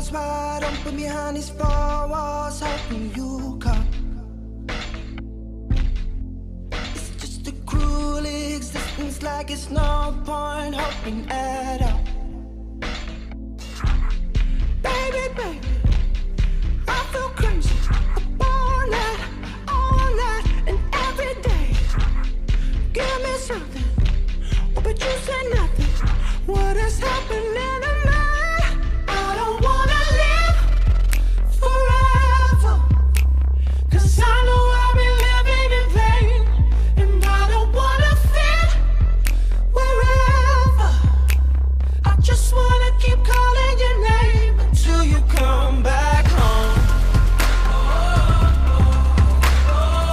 eyes wide open behind these four walls, hoping you come. It's just a cruel existence, like it's no point hoping at all. Baby, baby, I feel crazy all night, and every day. Give me something, but you say nothing. What is happening to me? I don't wanna live forever, 'cause I know I've been living in vain. And I don't wanna fit wherever. I just wanna keep calling your name until you come back home.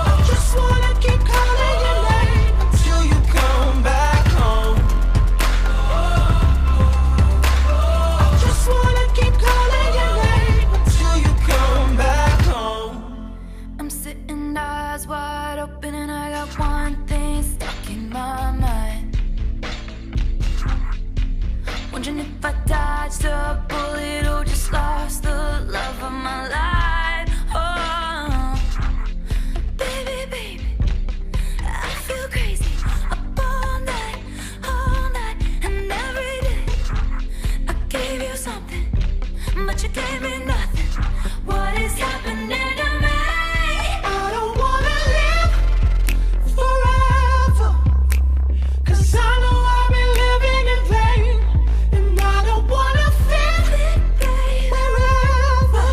I just wanna keep calling your name until you come back home. I just wanna keep calling your name until you come back home. I'm sitting eyes wide open and I got one thing stuck in my mind. Wondering if I dodged a bullet or just lost the love of my life. Oh, baby, baby, I feel crazy up all night, and every day. I gave you something, but you gave me nothing. What is happening to me? I don't wanna live forever, 'cause I know I've been living in vain. And I don't wanna fit wherever.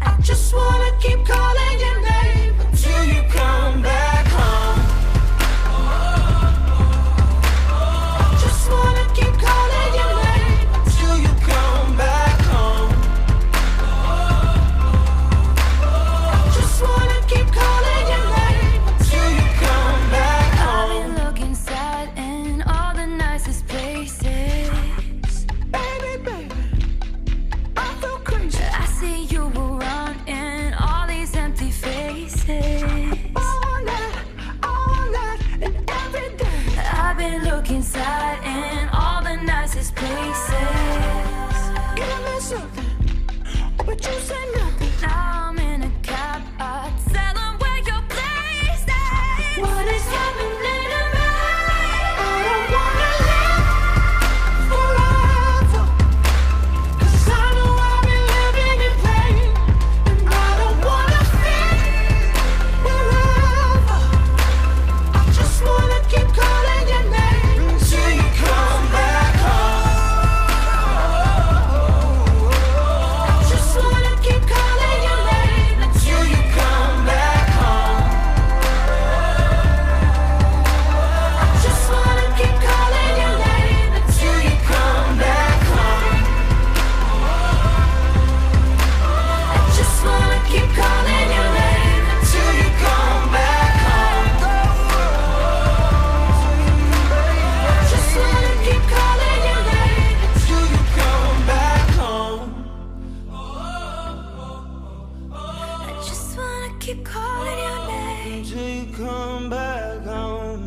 I just wanna keep calling your name until you come back home. I just wanna keep calling your name until you come back home. I just wanna keep calling your name until you come back I've home. been looking sad in all the nicest places. Baby, baby, I feel crazy I see you around in all these empty faces. all night, and every day. I've been looking sad in all the nicest places. Give me something, but you say nothing. Now I'm in a cab, I tell them where your place is. What is happening to me? I don't wanna live forever, 'cause I know I've been living in vain. And I don't wanna fit wherever. I just wanna keep calling your name until you come back home. I just wanna keep calling your name until you come back home. I just wanna keep calling your name until you come back home. I just wanna keep calling your name until you come back home. I just wanna keep calling your name until you come back home. I just wanna keep calling your name. Until you come back home.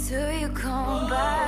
Till you come back.